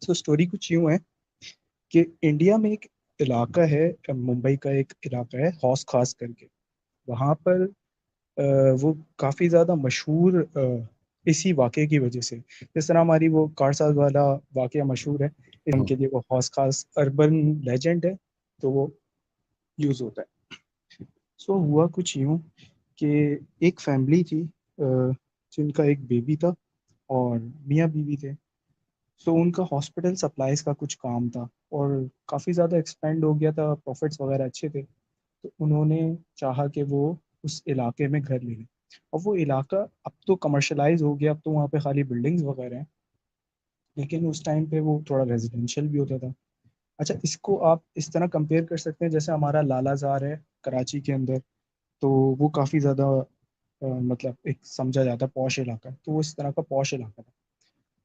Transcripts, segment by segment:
سو story کچھ یوں ہے کہ انڈیا میں ایک علاقہ ہے، ممبئی کا ایک علاقہ ہے حوض خاص کر کے. وہاں پر وہ کافی زیادہ مشہور اسی واقعے کی وجہ سے. جس طرح ہماری وہ کارساز والا واقعہ مشہور ہے، ان کے لیے وہ حوض خاص اربن لیجنڈ ہے، تو وہ یوز ہوتا ہے. سو ہوا کچھ یوں کہ ایک فیملی تھی جن کا ایک بیبی تھا اور میاں بیوی تھے. سو ان کا ہاسپٹل سپلائز کا کچھ کام تھا اور کافی زیادہ ایکسپینڈ ہو گیا تھا، پروفٹس وغیرہ اچھے تھے. تو انہوں نے چاہا کہ وہ اس علاقے میں گھر لے لیں. اور وہ علاقہ اب تو کمرشلائز ہو گیا، اب تو وہاں پہ خالی بلڈنگز وغیرہ ہیں، لیکن اس ٹائم پہ وہ تھوڑا ریزیڈینشیل بھی ہوتا تھا. اچھا، اس کو آپ اس طرح کمپیئر کر سکتے ہیں جیسے ہمارا لالا زار ہے کراچی کے اندر، تو وہ کافی زیادہ مطلب ایک سمجھا جاتا ہے پوش علاقہ، تو وہ اس طرح کا پوش علاقہ تھا.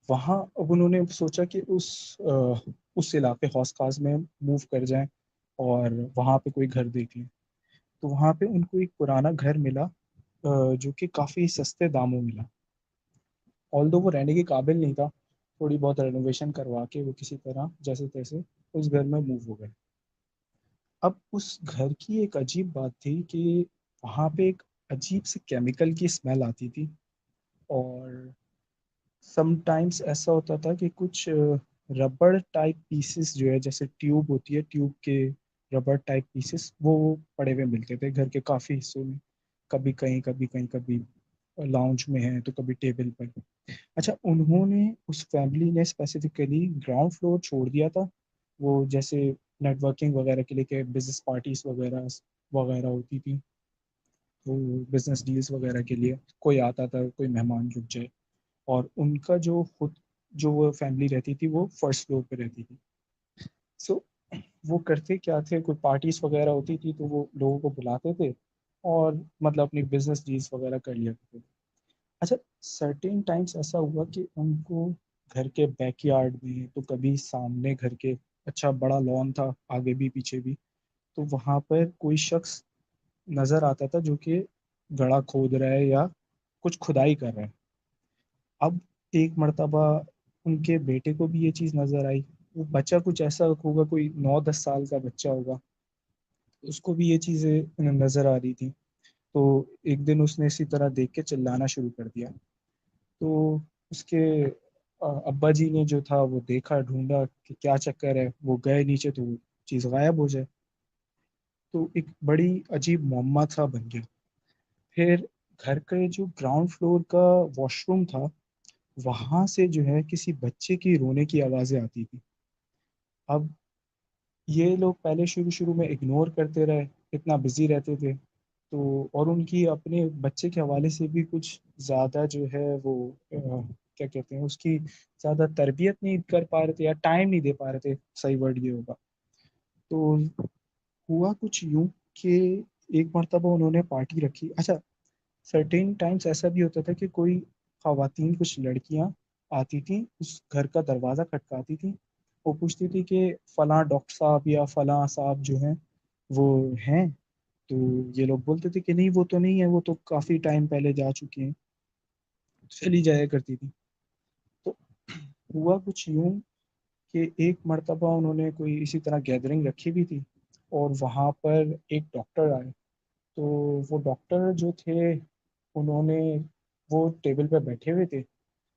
وہاں اب انہوں نے سوچا کہ اس علاقے حوض خاص میں موو کر جائیں اور وہاں پہ کوئی گھر دیکھ لیں. تو وہاں پہ ان کو ایک پرانا گھر ملا جو کہ کافی سستے داموں ملا. آلدو وہ رہنے کے قابل نہیں تھا، تھوڑی بہت رینوویشن کروا کے وہ کسی طرح جیسے تیسے اس گھر میں موو ہو گئے. اب اس گھر کی ایک عجیب بات تھی کہ وہاں پہ ایک عجیب سی کیمیکل کی اسمیل آتی تھی. اور سم ٹائمس ایسا ہوتا تھا کہ کچھ ربڑ ٹائپ پیسز جو ہے، جیسے ٹیوب ہوتی ہے، ٹیوب کے ربڑ ٹائپ پیسز وہ پڑے ہوئے ملتے تھے گھر کے کافی حصوں میں. کبھی کہیں کبھی کہیں، کبھی لاؤنج میں ہے تو کبھی ٹیبل پر. اچھا، انہوں نے اس فیملی نے اسپیسیفکلی گراؤنڈ فلور چھوڑ دیا تھا، وہ جیسے نیٹ ورکنگ وغیرہ کے لیے کہ بزنس پارٹیز وغیرہ وغیرہ ہوتی تھی، تو بزنس ڈیلز وغیرہ کے لیے کوئی آتا تھا، کوئی مہمان رک جائے. اور ان کا جو وہ فیملی رہتی تھی وہ فرسٹ فلور پہ رہتی تھی. سو وہ کرتے کیا تھے، کوئی پارٹیز وغیرہ ہوتی تھی تو وہ لوگوں کو بلاتے تھے اور مطلب اپنی بزنس ڈیلز وغیرہ کر لیا کرتے تھے. اچھا، سرٹین ٹائمس ایسا ہوا کہ ان کو گھر کے بیک یارڈ میں تو کبھی سامنے گھر کے اچھا بڑا لان تھا، آگے بھی پیچھے بھی، تو وہاں پر کوئی شخص نظر آتا تھا جو کہ گڑھا کھود رہا ہے یا کچھ کھدائی کر رہا ہے. اب ایک مرتبہ ان کے بیٹے کو بھی یہ چیز نظر آئی. وہ بچہ کچھ ایسا ہوگا، کوئی 9-10 سال کا بچہ ہوگا، اس کو بھی یہ چیزیں نظر آ رہی تھی. تو ایک دن اس نے اسی طرح دیکھ کے چلانا شروع کر دیا. تو اس کے ابا جی نے جو تھا وہ دیکھا، ڈھونڈا کہ کیا چکر ہے، وہ گئے نیچے تو وہ چیز غائب ہو جائے. تو ایک بڑی عجیب معمہ تھا بن گیا. پھر گھر کا جو گراؤنڈ فلور کا واش روم تھا، وہاں سے جو ہے کسی بچے کی رونے کی آوازیں آتی تھی. اب یہ لوگ پہلے شروع میں اگنور کرتے رہے، اتنا بزی رہتے تھے. تو اور ان کی اپنے بچے کے حوالے سے بھی کچھ زیادہ جو ہے وہ کیا کہتے ہیں، اس کی زیادہ تربیت نہیں کر پا رہے تھے یا ٹائم نہیں دے پا رہے تھے، صحیح ورڈ یہ ہوگا. تو ہوا کچھ یوں کہ ایک مرتبہ انہوں نے پارٹی رکھی. اچھا، سرٹین ٹائمس ایسا بھی ہوتا تھا کہ کوئی خواتین، کچھ لڑکیاں آتی تھیں، اس گھر کا دروازہ کھٹکاتی تھیں، وہ پوچھتی تھی کہ فلاں ڈاکٹر صاحب یا فلاں صاحب جو ہیں وہ ہیں. تو یہ لوگ بولتے تھے کہ نہیں، وہ تو نہیں ہے، وہ تو کافی ٹائم پہلے جا چکے ہیں. چلی جایا کرتی تھی. تو ہوا کچھ یوں کہ ایک مرتبہ انہوں نے کوئی اسی طرح گیدرنگ رکھی بھی تھی اور وہاں پر ایک ڈاکٹر آئے. تو وہ ڈاکٹر جو تھے، انہوں نے وہ ٹیبل پہ بیٹھے ہوئے تھے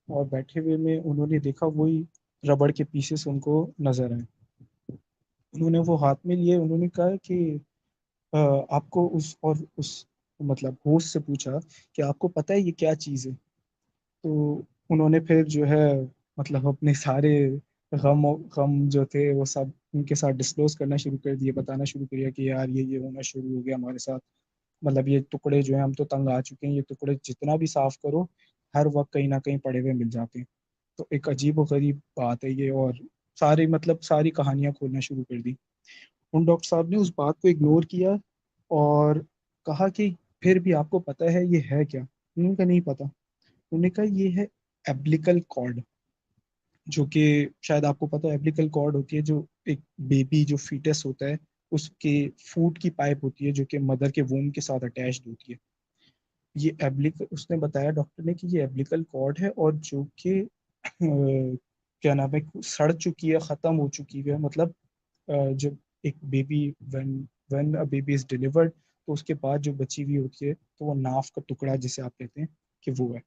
اور بیٹھے ہوئے میں انہوں نے دیکھا وہی ربڑ کے پیسز ان کو نظر آئے. انہوں نے وہ ہاتھ میں لیے، انہوں نے کہا کہ آپ کو اس مطلب ہوسٹ سے پوچھا کہ آپ کو پتہ ہے یہ کیا چیز ہے. تو انہوں نے پھر جو ہے مطلب اپنے سارے غم جو تھے وہ سب ان کے ساتھ ڈسکلوز کرنا شروع کر دیے، بتانا شروع کیا کہ یار یہ ہونا شروع ہو گیا ہمارے ساتھ. مطلب یہ ٹکڑے جو ہیں، ہم تو تنگ آ چکے ہیں، یہ ٹکڑے جتنا بھی صاف کرو ہر وقت کہیں نہ کہیں پڑے ہوئے مل جاتے ہیں. تو ایک عجیب و غریب بات ہے یہ. اور ساری کہانیاں کھولنا شروع کر دی. ان ڈاکٹر صاحب نے اس بات کو اگنور کیا اور کہا کہ پھر بھی آپ کو پتہ ہے یہ ہے کیا؟ انہوں نے کہا نہیں پتا. انہوں نے کہا یہ ہے ایبلیکل کارڈ، جو کہ شاید آپ کو پتہ ہے ایبلیکل کارڈ ہوتی ہے جو ایک بیبی جو فیٹس ہوتا ہے اس کے فوڈ کی پائپ ہوتی ہے جو کہ مدر کے ووم کے ساتھ اٹیچڈ ہوتی ہے. اس نے بتایا ڈاکٹر نے کہ یہ ایبلیکل کارڈ ہے اور جو کہ کیا نام ہے سڑ چکی ہے، ختم ہو چکی ہے، مطلب جب ایک baby when when baby is delivered تو اس کے بعد جو بچی ہوئی ہوتی ہے تو وہ ناف کا ٹکڑا جسے آپ کہتے ہیں کہ وہ ہے.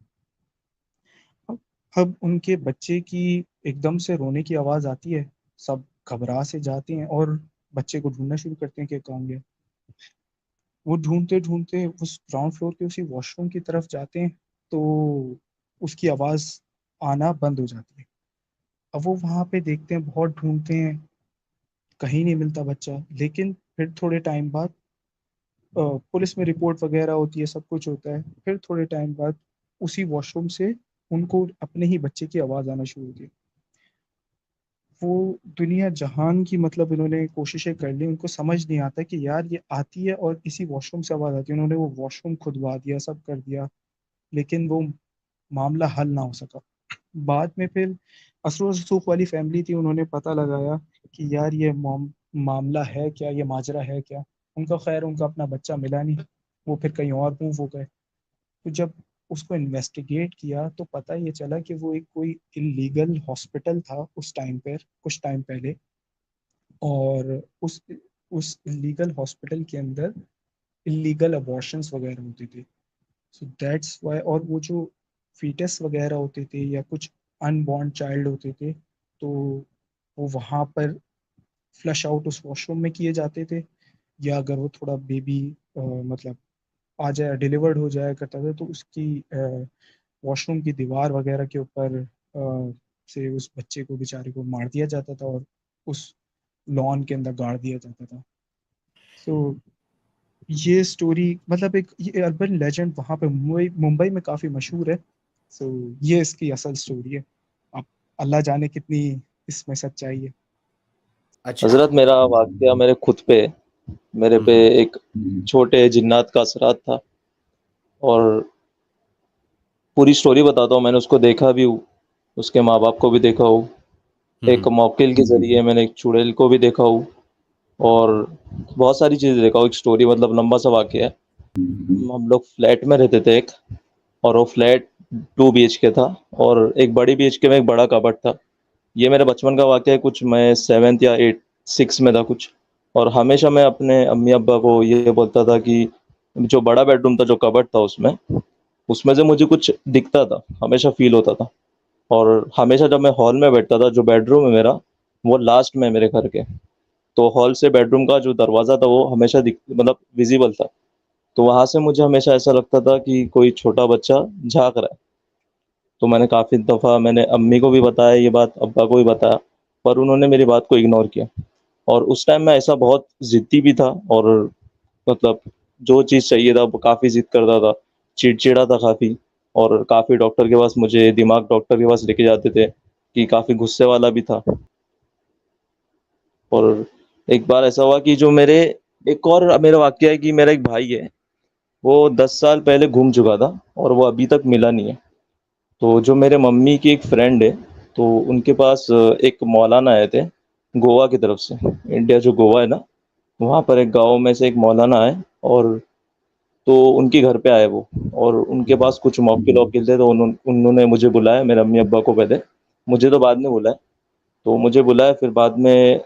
اب اب ان کے بچے کی ایک دم سے رونے کی آواز آتی ہے، سب گھبرا سے جاتے ہیں اور بچے کو ڈھونڈنا شروع کرتے ہیں کہ کہاں گیا. وہ ڈھونڈتے ڈھونڈتے اس گراؤنڈ فلور کے اسی واش روم کی طرف جاتے ہیں تو اس کی آواز آنا بند ہو جاتی ہے. اب وہ وہاں پہ دیکھتے ہیں، بہت ڈھونڈتے ہیں، کہیں نہیں ملتا بچہ. لیکن پھر تھوڑے ٹائم بعد پولیس میں رپورٹ وغیرہ ہوتی ہے، سب کچھ ہوتا ہے. پھر تھوڑے ٹائم بعد اسی واش روم سے ان کو اپنے ہی بچے کی آواز آنا شروع ہوتی ہے. وہ دنیا جہان کی مطلب انہوں نے کوششیں کر لی، ان کو سمجھ نہیں آتا کہ یار یہ آتی ہے اور اسی واش روم سے آواز آتی ہے. انہوں نے وہ واش روم کھدوا دیا، سب کر دیا، لیکن وہ معاملہ حل نہ ہو سکا. بعد میں پھر اثر و رسوخ والی فیملی تھی، انہوں نے پتہ لگایا کہ یار یہ معاملہ ہے کیا، یہ ماجرا ہے کیا. ان کا خیر ان کا اپنا بچہ ملا نہیں، وہ پھر کہیں اور موو ہو گئے. تو جب اس کو انویسٹیگیٹ کیا تو پتہ یہ چلا کہ وہ ایک کوئی انلیگل ہاسپٹل تھا اس ٹائم پر، کچھ ٹائم پہلے. اور اس انلیگل ہاسپٹل کے اندر انلیگل ابارشنس وغیرہ ہوتے تھے. So that's why. اور وہ جو فیٹس وغیرہ ہوتے تھے یا کچھ ان بورن چائلڈ ہوتے تھے تو وہ وہاں پر فلش آؤٹ اس واش روم میں کیے جاتے تھے. یا اگر وہ تھوڑا بیبی مطلب آ جائے ڈیلیورڈ ہو جایا کرتا تھا تو اس کی واش روم کی دیوار وغیرہ کے اوپر سے اس بچے کو بیچارے کو مار دیا جاتا تھا اور اس لان کے اندر گاڑ دیا جاتا تھا. سو یہ سٹوری مطلب ایک یہ اربن لیجنڈ وہاں پہ ممبئی میں کافی مشہور ہے. سو یہ اس کی اصل سٹوری ہے. اب اللہ جانے کتنی اس میں سچائی ہے. اچھا. حضرت میرا واقعہ میرے خود پہ، میرے پہ ایک چھوٹے جنات کا اثرات تھا، اور پوری سٹوری بتاتا ہوں. میں نے اس کو دیکھا بھی ہوں، اس کے ماں باپ کو بھی دیکھا ہوں، ایک موکل کے ذریعے میں نے ایک چڑیل کو بھی دیکھا ہوں، اور بہت ساری چیزیں دیکھا ہوں. ایک سٹوری مطلب لمبا سا واقعہ ہے. ہم لوگ فلیٹ میں رہتے تھے ایک، اور وہ فلیٹ 2 BHK تھا، اور ایک بڑی BHK میں ایک بڑا کبٹ تھا. یہ میرے بچپن کا واقعہ ہے، کچھ میں 7 یا 6 میں تھا کچھ. اور ہمیشہ میں اپنے امی ابا کو یہ بولتا تھا کہ جو بڑا بیڈ روم تھا، جو کبٹ تھا، اس میں سے مجھے کچھ دکھتا تھا، ہمیشہ فیل ہوتا تھا. اور ہمیشہ جب میں ہال میں بیٹھتا تھا، جو بیڈ روم ہے میرا وہ لاسٹ میں میرے گھر کے، تو ہال سے بیڈ روم کا جو دروازہ تھا وہ ہمیشہ مطلب ویزیبل تھا. تو وہاں سے مجھے ہمیشہ ایسا لگتا تھا کہ کوئی چھوٹا بچہ جھانک رہا ہے. تو میں نے کافی دفعہ میں نے امی کو بھی بتایا یہ بات، ابا کو بھی بتایا، پر انہوں نے میری بات کو اگنور کیا. اور اس ٹائم میں ایسا بہت ضدی بھی تھا، اور مطلب جو چیز چاہیے تھا وہ کافی ضد کرتا تھا، چڑچڑا تھا کافی. اور کافی ڈاکٹر کے پاس، مجھے دماغ ڈاکٹر کے پاس لے کے جاتے تھے، کہ کافی غصے والا بھی تھا. اور ایک بار ایسا ہوا کہ جو ایک اور میرا واقعہ ہے کہ میرا ایک بھائی ہے، وہ 10 سال پہلے گم چکا تھا اور وہ ابھی تک ملا نہیں ہے. تو جو میرے ممی کی ایک فرینڈ ہے، تو ان کے پاس ایک مولانا آئے تھے گوا کی طرف سے. انڈیا جو گوا ہے نا، وہاں پر ایک گاؤں میں سے ایک مولانا آئے، اور تو ان کے گھر پہ آئے وہ، اور ان کے پاس کچھ موکل تھے. تو انہوں نے مجھے بلایا، میرے امی ابا کو پہلے، مجھے تو بعد میں بلایا. تو مجھے بلایا، پھر بعد میں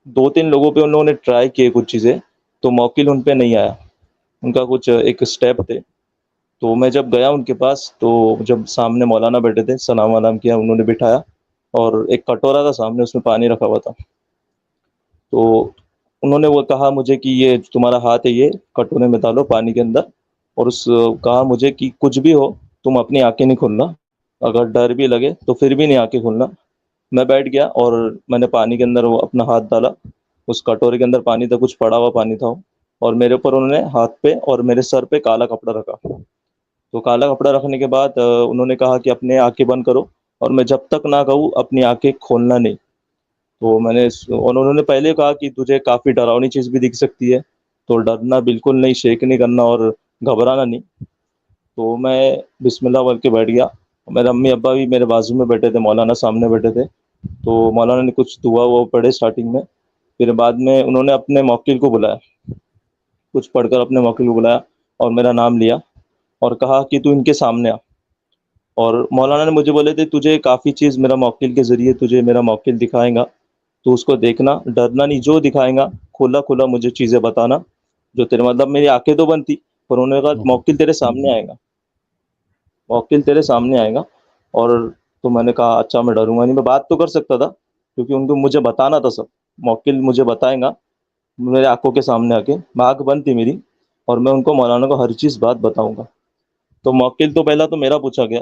2-3 لوگوں پہ انہوں نے ٹرائی کیے کچھ چیزیں، تو موکل ان پہ نہیں آیا. ان کا کچھ ایک اسٹیپ تھے. تو میں جب گیا ان کے پاس، تو جب سامنے مولانا بیٹھے تھے، سلام ولام کیا، انہوں نے بٹھایا، اور ایک کٹورا تھا سامنے، اس میں پانی رکھا ہوا تھا. تو انہوں نے وہ کہا مجھے کہ یہ تمہارا ہاتھ ہے، یہ کٹورے میں ڈالو پانی کے اندر. اور کہا مجھے کہ کچھ بھی ہو تم اپنی آنکھیں نہیں کھولنا، اگر ڈر بھی لگے تو پھر بھی نہیں آنکھیں کھولنا. میں بیٹھ گیا اور میں نے پانی کے اندر وہ اپنا ہاتھ ڈالا. اس کٹورے کے اندر پانی تھا، کچھ پڑا ہوا پانی تھا، اور میرے اوپر انہوں نے ہاتھ پہ اور میرے سر پہ کالا کپڑا رکھا. تو کالا کپڑا رکھنے کے بعد انہوں نے کہا کہ اپنے آنکھیں بند کرو، اور میں جب تک نہ کہوں اپنی آنکھیں کھولنا نہیں. تو میں نے اور انہوں نے پہلے کہا کہ تجھے کافی ڈراؤنی چیز بھی دکھ سکتی ہے، تو ڈرنا بالکل نہیں، شیک نہیں کرنا اور گھبرانا نہیں. تو میں بسم اللہ بول کے بیٹھ گیا. میرے امی ابا بھی میرے بازو میں بیٹھے تھے، مولانا سامنے بیٹھے تھے. تو مولانا نے کچھ دعا وہ پڑھے اسٹارٹنگ میں، پھر بعد میں انہوں نے اپنے موکل کو بلایا، کچھ پڑھ کر اپنے موکل کو بلایا اور میرا نام لیا، اور کہا کہ تو ان کے سامنے آ. اور مولانا نے مجھے بولے تھے تجھے کافی چیز میرا موکل کے ذریعے تجھے میرا موکل دکھائیں گا، تو اس کو دیکھنا، ڈرنا نہیں، جو دکھائیں گا کھلا کھلا مجھے چیزیں بتانا جو تیرے، مطلب میری آنکھیں تو بند تھی، پر انہوں نے کہا موکل تیرے سامنے آئے گا، موکل تیرے سامنے آئے گا۔ اور تو میں نے کہا اچھا میں ڈروں گا نہیں، میں بات تو کر سکتا تھا کیونکہ ان کو مجھے بتانا تھا سب، موکل مجھے بتائیں گا میرے آنکھوں کے سامنے آ کے، میں آنکھ بند تھی میری، اور میں ان کو مولانا کو ہر چیز بات بتاؤں گا۔ تو موکل تو پہلا تو میرا پوچھا گیا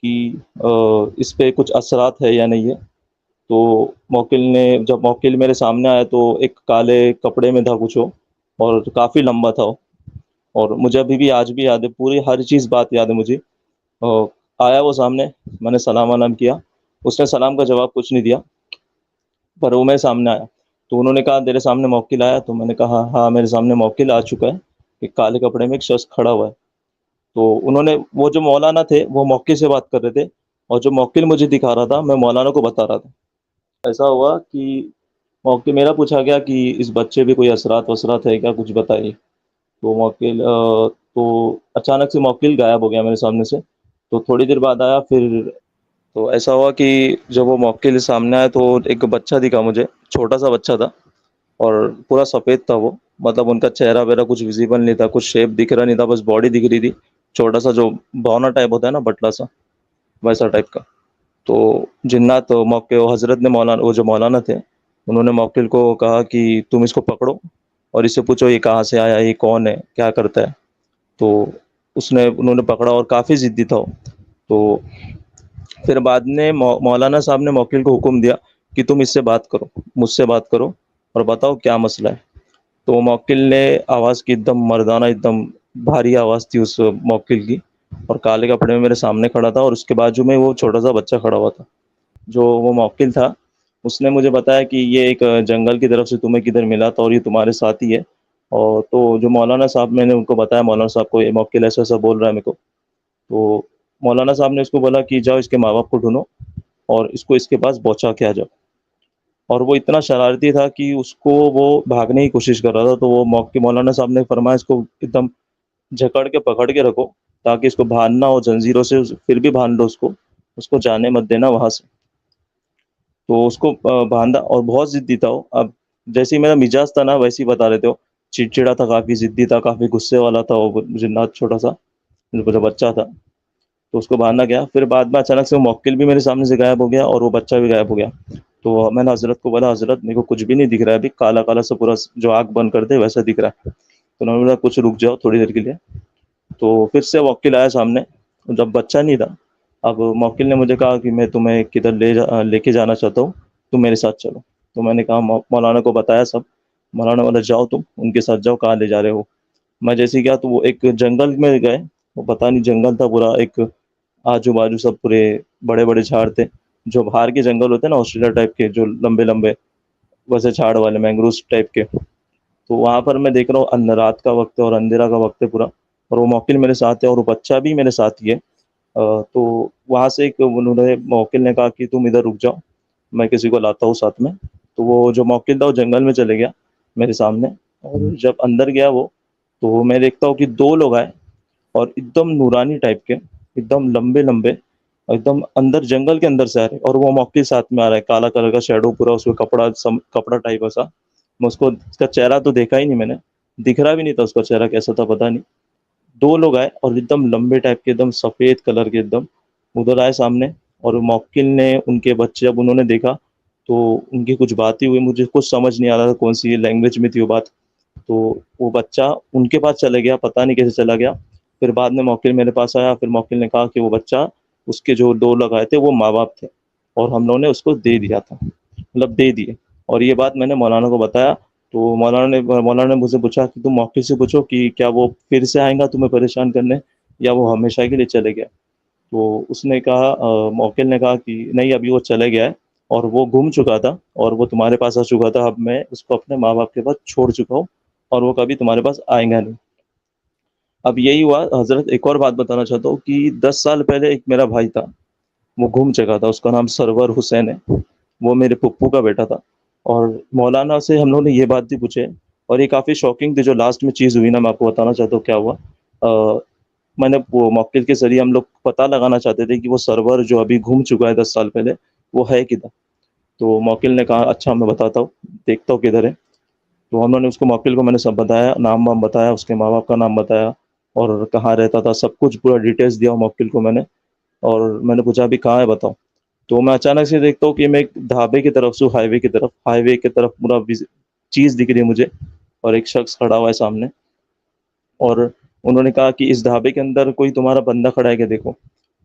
کہ اس پہ کچھ اثرات ہے یا نہیں ہے۔ تو موکل نے، جب موکل میرے سامنے آیا تو ایک کالے کپڑے میں تھا کچھ وہ، اور کافی لمبا تھا وہ، اور مجھے ابھی بھی آج بھی یاد ہے، پوری ہر چیز بات یاد ہے مجھے۔ آیا وہ سامنے، میں نے سلام علام کیا، اس نے سلام کا جواب کچھ نہیں دیا، پر وہ میرے سامنے آیا تو انہوں نے کہا تیرے سامنے موکل آیا؟ تو میں نے کہا ہاں میرے سامنے موکل آ چکا ہے، ایک کالے کپڑے میں ایک شخص کھڑا ہوا ہے۔ تو انہوں نے، وہ جو مولانا تھے وہ موکل سے بات کر رہے تھے، اور جو موکل مجھے دکھا رہا تھا میں مولانا کو بتا رہا تھا۔ ایسا ہوا کہ موکل میرا پوچھا گیا کہ اس بچے پہ کوئی اثرات وثرات ہے کیا، کچھ بتائیے۔ تو موکل تو اچانک سے موکل غائب ہو گیا میرے سامنے سے، تو تھوڑی دیر بعد آیا پھر۔ تو ایسا ہوا کہ جب وہ موکل سامنے آیا تو ایک بچہ دکھا مجھے، چھوٹا سا بچہ تھا، اور پورا سفید تھا وہ، مطلب ان کا چہرہ وغیرہ کچھ ویزیبل نہیں تھا، کچھ شیپ دکھ رہا نہیں تھا، بس باڈی دکھ رہی تھی، چھوٹا سا جو بونا ٹائپ ہوتا ہے نا، بٹلا سا، ویسا ٹائپ کا۔ تو جنات موقع حضرت نے، مولانا، وہ جو مولانا تھے انہوں نے موکل کو کہا کہ تم اس کو پکڑو اور اس سے پوچھو یہ کہاں سے آیا، یہ کون ہے، کیا کرتا ہے۔ تو انہوں نے پکڑا، اور کافی ضدی تھا وہ۔ تو پھر بعد میں مولانا صاحب نے موکل کو حکم دیا کہ تم اس سے بات کرو، مجھ سے بات کرو اور بتاؤ کیا مسئلہ ہے۔ تو موکل نے آواز کی، ایک دم مردانہ، ایک دم بھاری آواز تھی اس موکل کی، اور کالے کپڑے میں میرے سامنے کھڑا تھا، اور اس کے بازو میں وہ چھوٹا سا بچہ کھڑا ہوا تھا۔ جو وہ موکل تھا اس نے مجھے بتایا کہ یہ ایک جنگل کی طرف سے تمہیں کدھر ملا تھا، اور یہ تمہارے ساتھ ہی ہے۔ اور تو جو مولانا صاحب، میں نے ان کو بتایا مولانا صاحب کو یہ موکل ایسا ایسا بول رہا ہے میرے کو، تو مولانا صاحب نے اس کو بولا کہ جاؤ اس کے ماں باپ کو ڈھونڈو اور اس کو اس کے پاس پہنچا کے آ جاؤ۔ اور وہ اتنا شرارتی تھا کہ اس کو وہ بھاگنے کی کوشش کر رہا تھا، تو وہ مولانا صاحب نے فرمایا اس کو ایک دم جکڑ کے پکڑ کے رکھو تاکہ اس کو باندھنا ہو زنجیروں سے، پھر بھی باندھ لو اس کو جانے مت دینا وہاں سے۔ تو اس کو باندھا، اور بہت ضدی تھا وہ۔ اب جیسے ہی میرا مزاج تھا نا ویسے ہی بتا رہے تھے وہ، چڑچڑا تھا، کافی ضدی تھا، کافی غصے والا تھا وہ جنات، چھوٹا سا جو بچہ تھا۔ تو اس کو باندھا گیا، پھر بعد میں اچانک سے موکل بھی میرے سامنے سے غائب ہو گیا، اور وہ بچہ بھی غائب ہو گیا۔ تو میں نے حضرت کو بولا حضرت میرے کو کچھ بھی نہیں دکھ رہا ہے، ابھی کالا کالا سا پورا، جو آنکھ بند کر دے ویسا دکھ رہا ہے۔ تو انہوں نے بولا کچھ رک جاؤ تھوڑی دیر کے لیے۔ تو پھر سے موکل آیا سامنے، جب بچہ نہیں تھا۔ اب موکل نے مجھے کہا کہ میں تمہیں کدھر لے کے جانا چاہتا ہوں، تم میرے ساتھ چلو۔ تو میں نے کہا، مولانا کو بتایا سب، مولانا بولا جاؤ تم ان کے ساتھ جاؤ، کہاں لے جا رہے ہو۔ میں جیسے ہی گیا تو وہ ایک جنگل میں گئے، وہ پتہ نہیں جنگل تھا پورا، ایک آجو بازو سب پورے بڑے بڑے جھاڑ تھے، جو باہر کے جنگل ہوتے ہیں نا آسٹریلیا ٹائپ کے، جو لمبے لمبے ویسے جھاڑ والے مینگروز ٹائپ کے۔ تو وہاں پر میں دیکھ رہا ہوں رات کا وقت ہے اور اندھیرا کا وقت ہے پورا، اور وہ موکل میرے ساتھ ہے اور وہ بچہ بھی میرے ساتھ ہی ہے۔ تو وہاں سے انہوں نے، موکل نے کہا کہ تم ادھر رک جاؤ، میں کسی کو لاتا ہوں ساتھ میں۔ تو وہ جو موکل تھا وہ جنگل میں چلے گیا میرے سامنے، اور جب اندر گیا وہ، تو میں دیکھتا ہوں کہ دو لوگ آئے، اور ایک دم نورانی ٹائپ کے، ایک دم لمبے لمبے، ایک دم اندر جنگل کے اندر سے آ رہے، اور وہ موکل ساتھ میں آ رہا ہے، کالا کلر کا شیڈو پورا، اس کو کپڑا ٹائپ ایسا۔ میں اس کا چہرہ تو دیکھا ہی نہیں میں نے، دکھ رہا بھی نہیں تھا اس کا چہرہ کیسا تھا پتہ نہیں۔ دو لوگ آئے اور ایک دم لمبے ٹائپ کے، ایک دم سفید کلر کے، ایک دم ادھر آئے سامنے۔ اور موکل نے ان کے بچے جب انہوں نے دیکھا تو ان کی کچھ باتیں ہوئی، مجھے کچھ سمجھ نہیں آ رہا تھا کون سی لینگویج میں تھی وہ بات۔ تو وہ بچہ ان کے پاس چلے گیا، پتہ نہیں کیسے چلا گیا۔ پھر بعد میں موکل میرے پاس آیا، پھر موکل نے کہا کہ وہ بچہ، اس کے جو دو لوگ آئے تھے وہ ماں باپ تھے، اور ہم لوگوں نے اس کو دے دیا تھا، مطلب دے دیے۔ اور یہ بات میں نے مولانا کو بتایا، تو مولانا نے مجھ سے پوچھا کہ تم موکل سے پوچھو کہ کیا وہ پھر سے آئیں گا تمہیں پریشان کرنے، یا وہ ہمیشہ کے لیے چلے گیا۔ تو اس نے کہا، موکل نے کہا کہ نہیں ابھی وہ چلے گیا ہے، اور وہ گم چکا تھا، اور وہ تمہارے پاس آ چکا تھا، اب میں اس کو اپنے ماں باپ کے پاس چھوڑ چکا ہوں، اور وہ کبھی تمہارے پاس آئیں گا نہیں۔ اب یہی ہوا حضرت، ایک اور بات بتانا چاہتا ہوں کہ 10 سال پہلے ایک میرا بھائی تھا، وہ گم چکا تھا، اس کا نام سرور حسین ہے، وہ میرے پھپھو کا بیٹا تھا۔ اور مولانا سے ہم لوگوں نے یہ بات بھی پوچھے، اور یہ کافی شاکنگ تھی جو لاسٹ میں چیز ہوئی نا، میں آپ کو بتانا چاہتا ہوں کیا ہوا۔ میں نے وہ موکل کے ذریعے ہم لوگ پتہ لگانا چاہتے تھے کہ وہ سرور جو ابھی گھوم چکا ہے 10 سال پہلے وہ ہے کدھر. تو موکل نے کہا اچھا میں بتاتا ہوں، دیکھتا ہوں کدھر ہے. تو ہم نے اس کو موکل کو میں نے سب بتایا، نام وام بتایا، اس کے ماں باپ کا نام بتایا اور کہاں رہتا تھا، سب کچھ پورا ڈیٹیلس دیا موکل کو میں نے. اور میں نے پوچھا ابھی کہاں ہے بتاؤ. تو میں اچانک سے دیکھتا ہوں کہ میں ایک ڈھابے کی طرف سے ہائی وے کی طرف پورا چیز دکھ رہی ہے مجھے، اور ایک شخص کھڑا ہوا ہے سامنے. اور انہوں نے کہا کہ اس ڈھابے کے اندر کوئی تمہارا بندہ کھڑا ہے کہ دیکھو.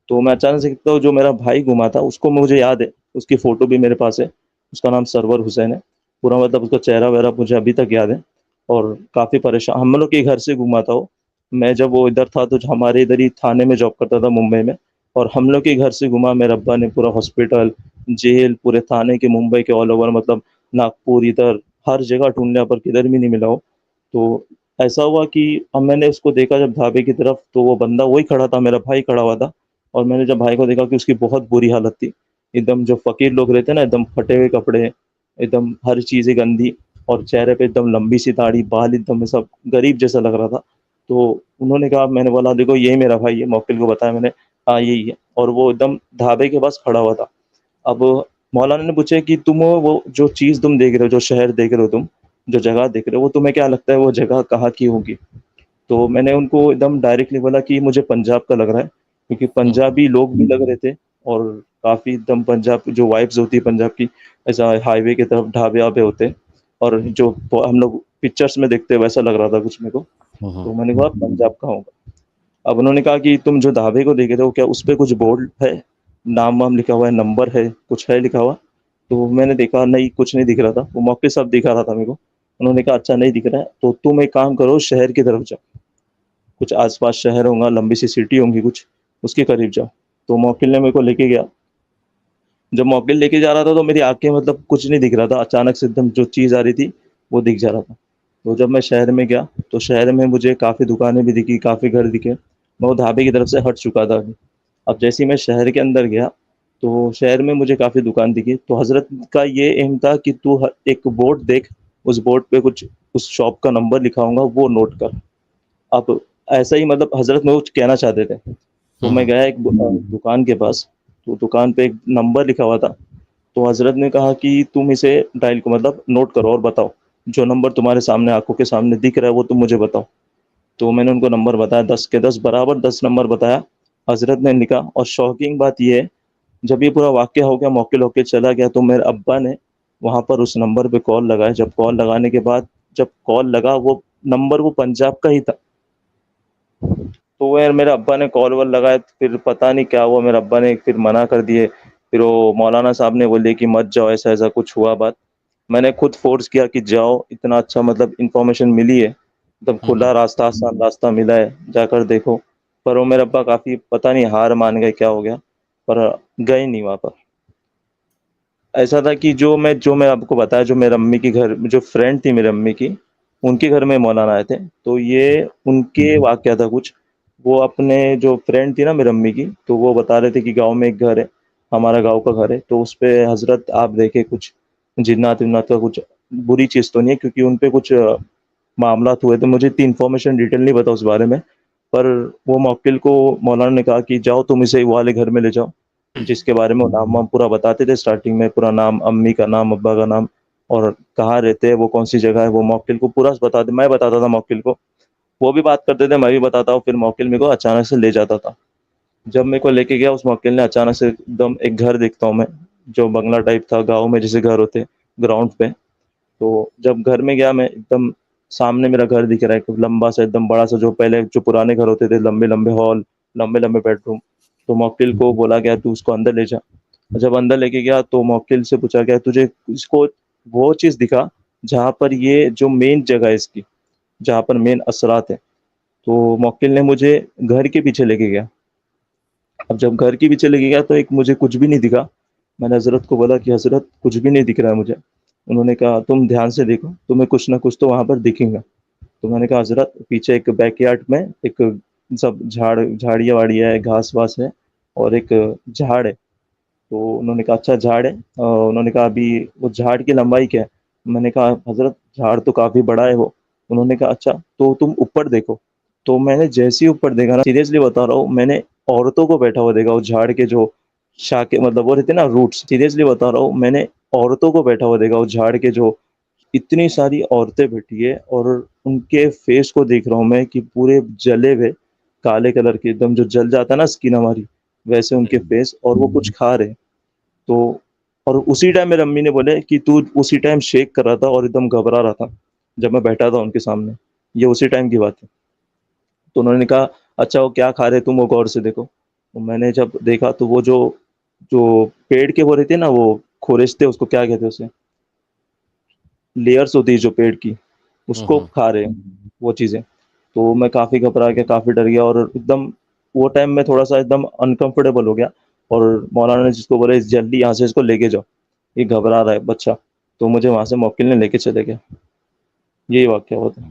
تو میں اچانک سے دیکھتا ہوں جو میرا بھائی گھما تھا اس کو مجھے یاد ہے، اس کی فوٹو بھی میرے پاس ہے. اس کا نام سرور حسین ہے پورا، مطلب اس کا چہرہ وغیرہ مجھے ابھی تک یاد ہے. اور کافی پریشان ہم لوگ کے گھر سے گھوما تھا وہ. میں جب وہ ادھر تھا تو ہمارے ادھر ہی تھانے میں جاب کرتا تھا ممبئی میں، اور ہم لوگ کے گھر سے گھما. میرے ابا نے پورا ہاسپٹل، جیل، پورے تھانے کے ممبئی کے آل اوور، مطلب ناگپور، ادھر ہر جگہ ڈھونڈنے پر کدھر بھی نہیں ملا ہو. تو ایسا ہوا کہ اب میں نے اس کو دیکھا جب ڈھابے کی طرف، تو وہ بندہ وہی کھڑا تھا، میرا بھائی کھڑا ہوا تھا. اور میں نے جب بھائی کو دیکھا کہ اس کی بہت بری حالت تھی، ایک دم جو فقیر لوگ رہتے ہیں نا، ایک دم پھٹے ہوئے کپڑے، ایک دم ہر چیزیں گندی، اور چہرے پہ ایک دم لمبی سی داڑھی، بال ایک دم سب غریب جیسا لگ رہا تھا. تو انہوں نے کہا، میں نے بولا دیکھو یہی میرا بھائی ہے، موکل کو بتایا میں نے، ہاں یہی ہے. اور وہ ایک دم ڈھابے کے پاس کھڑا ہوا تھا. اب مولانا نے پوچھا کہ تم وہ جو چیز تم دیکھ رہے ہو، جو شہر دیکھ رہے ہو، تم جو جگہ دیکھ رہے ہو، وہ تمہیں کیا لگتا ہے وہ جگہ کہاں کی ہوگی؟ تو میں نے ان کو ایک دم ڈائریکٹلی بولا کہ مجھے پنجاب کا لگ رہا ہے، کیونکہ پنجابی لوگ بھی لگ رہے تھے، اور کافی ایک دم پنجاب جو وائبز ہوتی ہے پنجاب کی، ایسا ہائی وے کی طرف ڈھابے وابے ہوتے، اور جو ہم لوگ پکچرس میں دیکھتے ویسا لگ رہا تھا کچھ میرے کو. تو میں نے کہا پنجاب کا ہوگا. اب انہوں نے کہا کہ تم جو ڈھابے کو دیکھ رہے ہو کیا اس پہ کچھ بورڈ ہے، نام وام لکھا ہوا ہے، نمبر ہے، کچھ ہے لکھا ہوا؟ تو میں نے دیکھا نہیں، کچھ نہیں دکھ رہا تھا. وہ موقع صاحب دکھا رہا تھا میرے کو. انہوں نے کہا اچھا نہیں دکھ رہا ہے تو تم ایک کام کرو، شہر کی طرف جاؤ، کچھ آس پاس شہر ہوگا، لمبی سی سٹی ہوں گی کچھ، اس کے قریب جاؤ. تو موکل نے میرے کو لے کے گیا. جب موکل لے کے جا رہا تھا تو میری آنکھیں مطلب کچھ نہیں دکھ رہا تھا، اچانک سے ایک دم جو چیز آ رہی تھی وہ دکھ جا رہا تھا. تو جب میں شہر میں گیا تو شہر میں مجھے کافی دکانیں بھی دکھی، کافی گھر دکھے. میں وہ ڈھابے کی طرف سے ہٹ چکا تھا. اب جیسے ہی میں شہر کے اندر گیا تو شہر میں مجھے کافی دکان دکھی. تو حضرت کا یہ ایم تھا کہ تو ایک بورڈ دیکھ، اس بورڈ پہ کچھ اس شاپ کا نمبر لکھا ہوگا وہ نوٹ کر. اب ایسا ہی مطلب حضرت میں کچھ کہنا چاہتے تھے. تو میں گیا ایک دکان کے پاس، تو دکان پہ ایک نمبر لکھا ہوا تھا. تو حضرت نے کہا کہ تم اسے ڈائل کو مطلب نوٹ کرو اور بتاؤ، جو نمبر تمہارے سامنے آنکھوں کے سامنے دکھ رہا ہے وہ تم مجھے بتاؤ. تو میں نے ان کو نمبر بتایا، 10 کے 10 برابر 10 نمبر بتایا. حضرت نے لکھا. اور شاکنگ بات یہ ہے، جب یہ پورا واقعہ ہو گیا، موکل ہو کے چلا گیا، تو میرے ابا نے وہاں پر اس نمبر پہ کال لگایا. جب کال لگانے کے بعد جب کال لگا، وہ نمبر وہ پنجاب کا ہی تھا. تو وہ میرے ابا نے کال وال لگایا، پھر پتہ نہیں کیا ہوا، میرے ابا نے پھر منع کر دیے. پھر وہ مولانا صاحب نے بولے کہ مت جاؤ، ایسا ایسا کچھ ہوا بات. میں نے خود فورس کیا کہ جاؤ، اتنا اچھا مطلب انفارمیشن ملی ہے، مطلب کھلا راستہ، آسان راستہ ملا ہے، جا کر دیکھو. پر وہ میرے ابا کافی پتہ نہیں ہار مان گئے، کیا ہو گیا، پر گئے نہیں وہاں پر. ایسا تھا کہ جو میں آپ کو بتایا، جو میرے امی کی گھر جو فرینڈ تھی میرے امی کی، ان کے گھر میں مولانا آئے تھے. تو یہ ان کے واقعہ تھا کچھ. وہ اپنے جو فرینڈ تھی نا میری امی کی، تو وہ بتا رہے تھے کہ گاؤں میں ایک گھر ہے، ہمارا گاؤں کا گھر ہے، تو اس پہ حضرت آپ دیکھے کچھ جنات ونات کا کچھ بری چیز تو نہیں ہے، کیونکہ ان پہ کچھ معاملات ہوئے تھے. مجھے اتنی انفارمیشن ڈیٹیل نہیں پتا اس بارے میں. پر وہ موکل کو مولانا نے کہا کہ جاؤ تم اسے والے گھر میں لے جاؤ، جس کے بارے میں وہ نام وام پورا بتاتے تھے اسٹارٹنگ میں، پورا نام، امی کا نام، ابا کا نام، اور کہاں رہتے ہیں وہ، کون سی جگہ ہے. وہ موکل کو پورا بتاتے، میں بتاتا تھا موکل کو، وہ بھی بات کرتے تھے، میں بھی بتاتا ہوں. پھر موکل میرے کو اچانک سے لے جاتا تھا. جب میرے کو لے کے گیا اس موکل نے، اچانک سے ایک دم ایک گھر دیکھتا ہوں میں، جو بنگلہ ٹائپ تھا، گاؤں میں جیسے گھر ہوتے گراؤنڈ پہ. تو جب گھر میں گیا میں، ایک دم سامنے میرا گھر دکھ رہا ہے، ایک لمبا سا، ایک دم بڑا سا، جو پہلے جو پرانے گھر ہوتے تھے، لمبے لمبے ہال، لمبے لمبے بیڈ روم. تو موکل کو بولا گیا تو اس کو اندر لے جا. جب اندر لے کے گیا تو موکل سے پوچھا گیا تجھے اس کو وہ چیز دکھا جہاں پر یہ جو مین جگہ ہے اس کی، جہاں پر مین اثرات ہے. تو موکل نے مجھے گھر کے پیچھے لے کے گیا. اب جب گھر کے پیچھے لے کے گیا تو ایک مجھے کچھ بھی نہیں دکھا. میں نے حضرت کو بولا کہ حضرت کچھ بھی نہیں دکھ رہا ہے مجھے. انہوں نے کہا تم دھیان سے دیکھو، تمہیں کچھ نہ کچھ تو وہاں پر دکھیں گا. تو میں نے کہا حضرت پیچھے ایک بیک یارڈ میں ایک سب جھاڑیاں واڑیاں ہے، گھاس واس ہے، اور ایک جھاڑ ہے. تو انہوں نے کہا اچھا جھاڑ ہے. انہوں نے کہا ابھی وہ جھاڑ کی لمبائی کیا ہے؟ میں نے کہا حضرت جھاڑ تو کافی بڑا ہے وہ. انہوں نے کہا اچھا تو تم اوپر دیکھو. تو میں نے جیسے ہی اوپر دیکھا نا، سیریسلی بتا رہا ہوں، میں نے عورتوں کو بیٹھا ہوا دیکھا، وہ جھاڑ کے جو شاخیں، مطلب وہ رہتے نا روٹس، سیریسلی بتا رہا ہوں، میں نے عورتوں کو بیٹھا ہوا دیکھا، وہ جھاڑ کے جو اتنی ساری عورتیں بیٹھی ہے، اور ان کے فیس کو دیکھ رہا ہوں میں کہ پورے جلے ہوئے کالے کلر کے، ایک دم جو جل جاتا ہے نا اسکن ہماری، ویسے ان کے فیس، اور وہ کچھ کھا رہے. تو اور اسی ٹائم میرے امی نے بولے کہ تو اسی ٹائم شیک کر رہا تھا اور ایک دم گھبرا رہا تھا جب میں بیٹھا تھا ان کے سامنے. یہ اسی ٹائم کی بات ہے. تو انہوں نے کہا اچھا وہ کیا کھا رہے تم، وہ غور سے دیکھو. تو میں نے جب دیکھا تو وہ جو پیڑ کے وہ رہتے ہیں نا، وہ کھورچتے، اس کو کیا کہتے ہیں، اسے لیئرس ہوتی ہے جو پیڑ کی، اس کو کھا رہے ہیں وہ چیزیں. تو میں کافی گھبرا گیا، کافی ڈر گیا، اور ایک دم وہ ٹائم میں تھوڑا سا ایک دم انکمفرٹیبل ہو گیا. اور مولانا نے جس کو بولے جلدی یہاں سے اس کو لے کے جاؤ، یہ گھبرا رہا ہے بچہ. تو مجھے وہاں سے موکل نے لے کے چلے گیا. یہی واقعہ ہوا تھا.